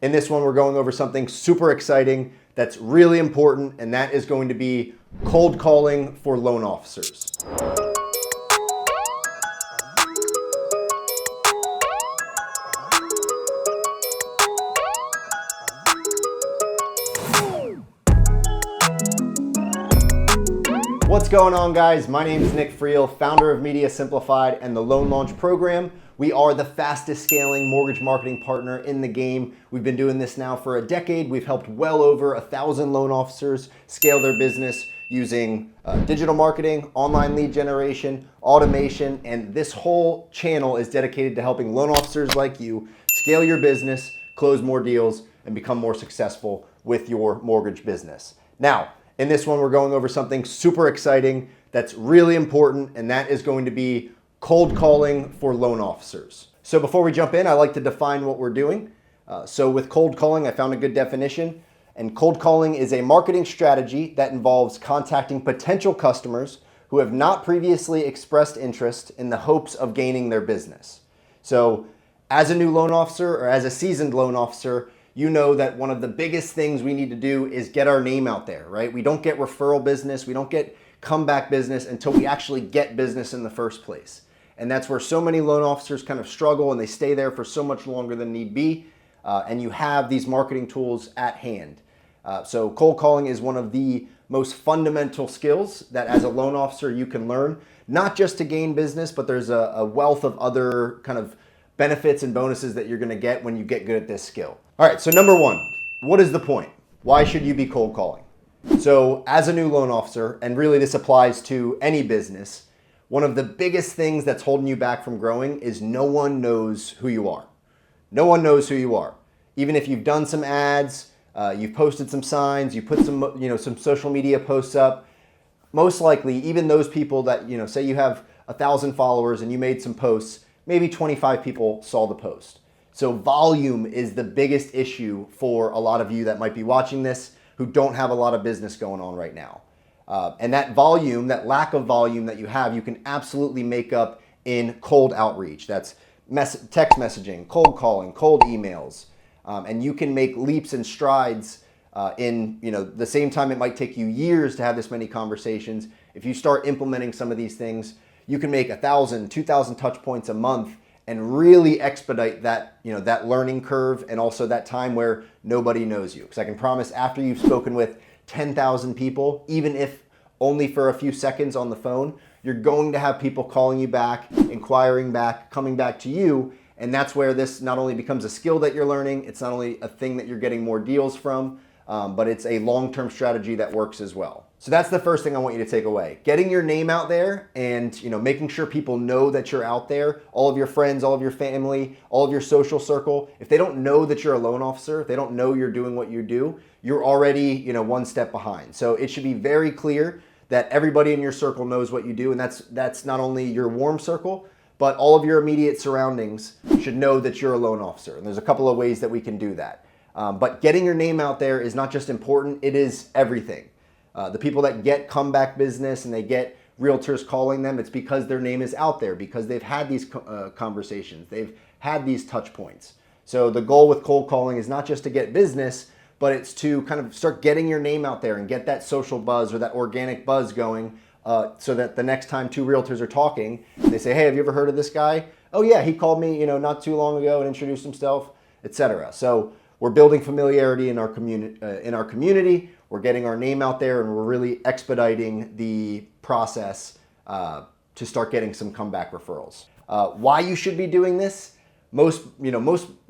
In this one, we're going over something super exciting that's really important, and that is going to be cold calling for loan officers. What's going on, guys? My name is Nick Friel, founder of Media Simplified and the Loan Launch Program. We are the fastest scaling mortgage marketing partner in the game. We've been doing this now for a decade. We've helped well over 1,000 loan officers scale their business using digital marketing, online lead generation, automation, and this whole channel is dedicated to helping loan officers like you scale your business, close more deals, and become more successful with your mortgage business. Now, in this one, we're going over something super exciting that's really important, and that is going to be cold calling for loan officers. So before we jump in, I like to define what we're doing. So with cold calling, I found a good definition, and cold calling is a marketing strategy that involves contacting potential customers who have not previously expressed interest in the hopes of gaining their business. So as a new loan officer or as a seasoned loan officer, you know that one of the biggest things we need to do is get our name out there, right? We don't get referral business, we don't get comeback business until we actually get business in the first place. And that's where so many loan officers kind of struggle, and they stay there for so much longer than need be. And you have these marketing tools at hand. So cold calling is one of the most fundamental skills that as a loan officer you can learn, not just to gain business, but there's a wealth of other kind of benefits and bonuses that you're gonna get when you get good at this skill. All right, so number one, what is the point? Why should you be cold calling? So as a new loan officer, and really this applies to any business, one of the biggest things that's holding you back from growing is no one knows who you are. No one knows who you are. Even if you've done some ads, you've posted some signs, you put some social media posts up, most likely even those people that, say you have 1,000 followers and you made some posts, maybe 25 people saw the post. So volume is the biggest issue for a lot of you that might be watching this who don't have a lot of business going on right now. And that volume, that lack of volume that you have, you can absolutely make up in cold outreach. That's text messaging, cold calling, cold emails. And you can make leaps and strides in the same time it might take you years to have this many conversations. If you start implementing some of these things, you can make 1,000, 2,000 touch points a month and really expedite that, that learning curve and also that time where nobody knows you. Because I can promise after you've spoken with 10,000 people, even if only for a few seconds on the phone, you're going to have people calling you back, inquiring back, coming back to you. And that's where this not only becomes a skill that you're learning, it's not only a thing that you're getting more deals from, but it's a long-term strategy that works as well. So that's the first thing I want you to take away. Getting your name out there and making sure people know that you're out there, all of your friends, all of your family, all of your social circle. If they don't know that you're a loan officer, if they don't know you're doing what you do, you're already one step behind. So it should be very clear that everybody in your circle knows what you do, and that's not only your warm circle, but all of your immediate surroundings should know that you're a loan officer. And there's a couple of ways that we can do that. But getting your name out there is not just important, it is everything. The people that get comeback business and they get realtors calling them, it's because their name is out there, because they've had these conversations, they've had these touch points. So the goal with cold calling is not just to get business, but it's to kind of start getting your name out there and get that social buzz or that organic buzz going so that the next time two realtors are talking, they say, hey, have you ever heard of this guy? Oh yeah, he called me not too long ago and introduced himself, etc. So we're building familiarity in our community. We're getting our name out there, and we're really expediting the process to start getting some comeback referrals. Why you should be doing this? Most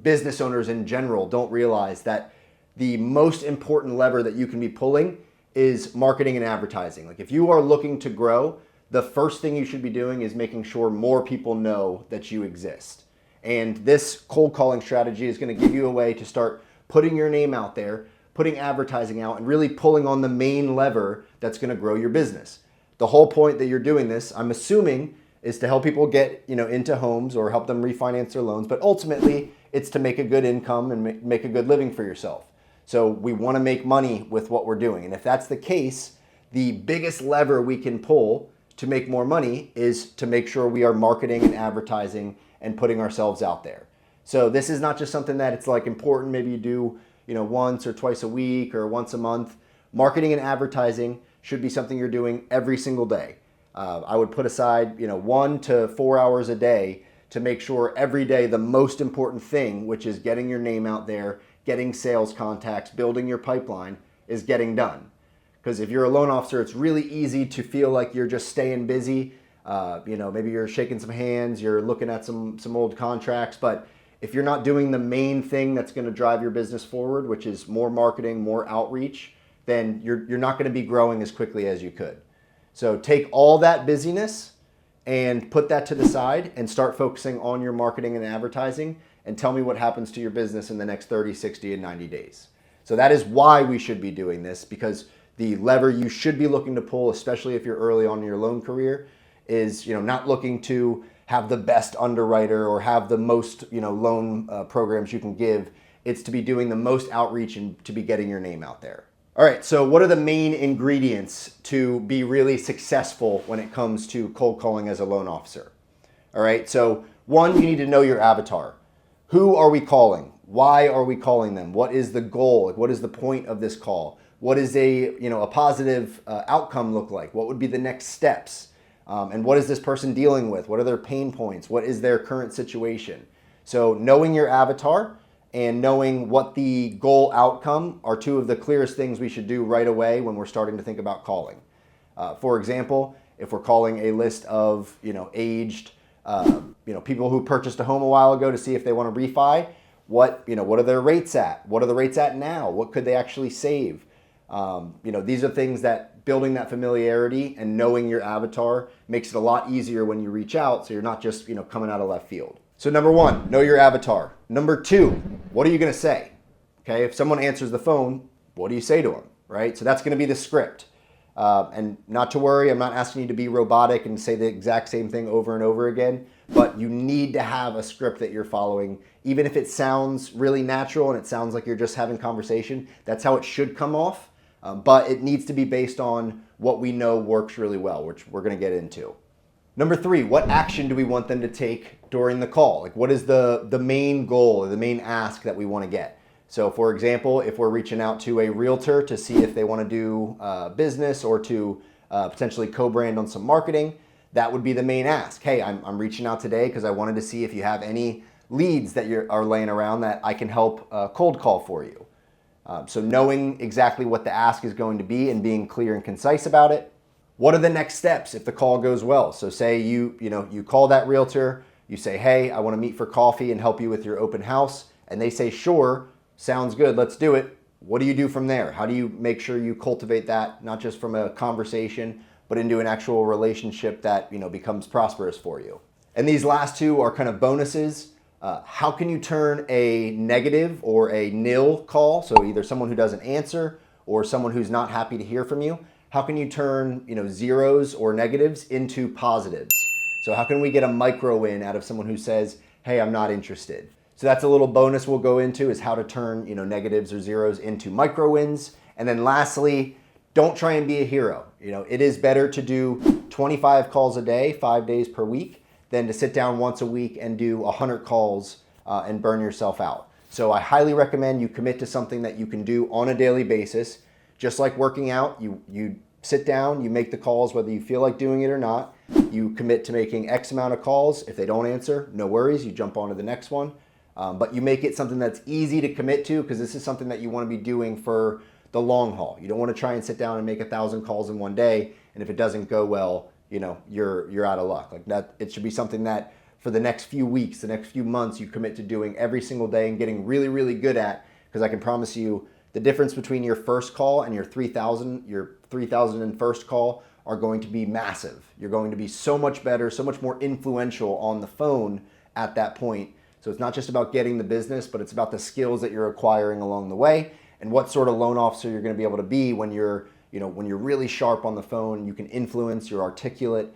business owners in general don't realize that the most important lever that you can be pulling is marketing and advertising. Like if you are looking to grow, the first thing you should be doing is making sure more people know that you exist. And this cold calling strategy is going to give you a way to start putting your name out there, putting advertising out, and really pulling on the main lever that's going to grow your business. The whole point that you're doing this, I'm assuming, is to help people get into homes or help them refinance their loans, but ultimately it's to make a good income and make a good living for yourself. So we want to make money with what we're doing. And if that's the case, the biggest lever we can pull to make more money is to make sure we are marketing and advertising and putting ourselves out there. So this is not just something that it's like important, maybe you do, once or twice a week or once a month. Marketing and advertising should be something you're doing every single day. I would put aside, 1 to 4 hours a day to make sure every day the most important thing, which is getting your name out there, getting sales contacts, building your pipeline, is getting done. Because if you're a loan officer, it's really easy to feel like you're just staying busy. Maybe you're shaking some hands, you're looking at some old contracts, but if you're not doing the main thing that's going to drive your business forward, which is more marketing, more outreach, then you're not going to be growing as quickly as you could. So take all that busyness and put that to the side and start focusing on your marketing and advertising, and tell me what happens to your business in the next 30, 60, and 90 days. So that is why we should be doing this, because the lever you should be looking to pull, especially if you're early on in your loan career, is not looking to have the best underwriter or have the most loan programs you can give. It's to be doing the most outreach and to be getting your name out there. All right, so what are the main ingredients to be really successful when it comes to cold calling as a loan officer? All right, so one, you need to know your avatar. Who are we calling? Why are we calling them? What is the goal? What is the point of this call? What is a positive outcome look like? What would be the next steps? And what is this person dealing with? What are their pain points? What is their current situation? So knowing your avatar and knowing what the goal outcome are two of the clearest things we should do right away when we're starting to think about calling. For example, if we're calling a list of aged people who purchased a home a while ago to see if they want to refi, what are their rates at? What are the rates at now? What could they actually save? These are things that building that familiarity and knowing your avatar makes it a lot easier when you reach out, so you're not just coming out of left field. So number one, know your avatar. Number two, what are you going to say? Okay, if someone answers the phone, what do you say to them, right? So that's going to be the script. And not to worry, I'm not asking you to be robotic and say the exact same thing over and over again, but you need to have a script that you're following. Even if it sounds really natural and it sounds like you're just having conversation, that's how it should come off. But it needs to be based on what we know works really well, which we're going to get into. Number three, what action do we want them to take during the call? Like, what is the main goal or the main ask that we want to get? So for example, if we're reaching out to a realtor to see if they want to do business or to potentially co-brand on some marketing, that would be the main ask. Hey, I'm reaching out today because I wanted to see if you have any leads that are laying around that I can help cold call for you. So knowing exactly what the ask is going to be and being clear and concise about it. What are the next steps if the call goes well? So say you call that realtor, you say, hey, I want to meet for coffee and help you with your open house. And they say, sure, sounds good, let's do it. What do you do from there? How do you make sure you cultivate that, not just from a conversation, but into an actual relationship that becomes prosperous for you? And these last two are kind of bonuses. How can you turn a negative or a nil call, so either someone who doesn't answer or someone who's not happy to hear from you, how can you turn zeros or negatives into positives? So how can we get a micro win out of someone who says, hey, I'm not interested? So that's a little bonus we'll go into, is how to turn negatives or zeros into micro wins. And then lastly, don't try and be a hero. It is better to do 25 calls a day, 5 days per week, than to sit down once a week and do 100 calls and burn yourself out. So I highly recommend you commit to something that you can do on a daily basis. Just like working out, you sit down, you make the calls whether you feel like doing it or not. You commit to making X amount of calls. If they don't answer, no worries, you jump on to the next one. But you make it something that's easy to commit to, because this is something that you want to be doing for the long haul. You don't want to try and sit down and make 1,000 calls in one day, and if it doesn't go well, you're out of luck. Like that, it should be something that for the next few weeks, the next few months, you commit to doing every single day and getting really, really good at, because I can promise you the difference between your first call and your 3,001st call are going to be massive. You're going to be so much better, so much more influential on the phone at that point. So it's not just about getting the business, but it's about the skills that you're acquiring along the way and what sort of loan officer you're going to be able to be when you're really sharp on the phone, you can influence, you're articulate.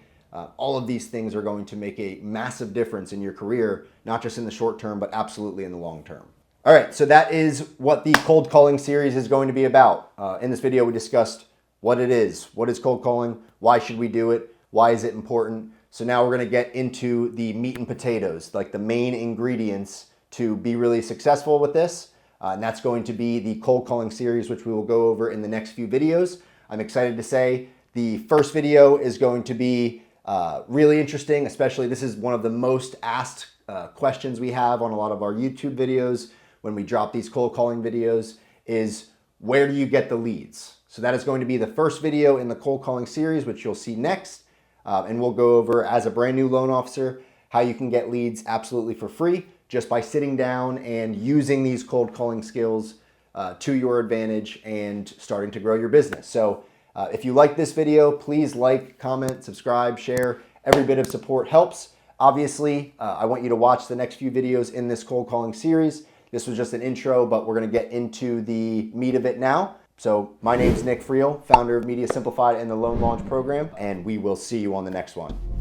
All of these things are going to make a massive difference in your career, not just in the short term, but absolutely in the long term. All right, so that is what the cold calling series is going to be about. In this video, we discussed what it is. What is cold calling? Why should we do it? Why is it important? So now we're going to get into the meat and potatoes, like the main ingredients to be really successful with this. And that's going to be the cold calling series, which we will go over in the next few videos. I'm excited to say the first video is going to be really interesting, especially this is one of the most asked questions we have on a lot of our YouTube videos when we drop these cold calling videos is, where do you get the leads? So that is going to be the first video in the cold calling series, which you'll see next. And we'll go over, as a brand new loan officer, how you can get leads absolutely for free just by sitting down and using these cold calling skills to your advantage and starting to grow your business. So if you like this video, please like, comment, subscribe, share. Every bit of support helps. Obviously, I want you to watch the next few videos in this cold calling series. This was just an intro, but we're going to get into the meat of it now. So my name's Nick Friel, founder of Media Simplified and the Loan Launch Program, and we will see you on the next one.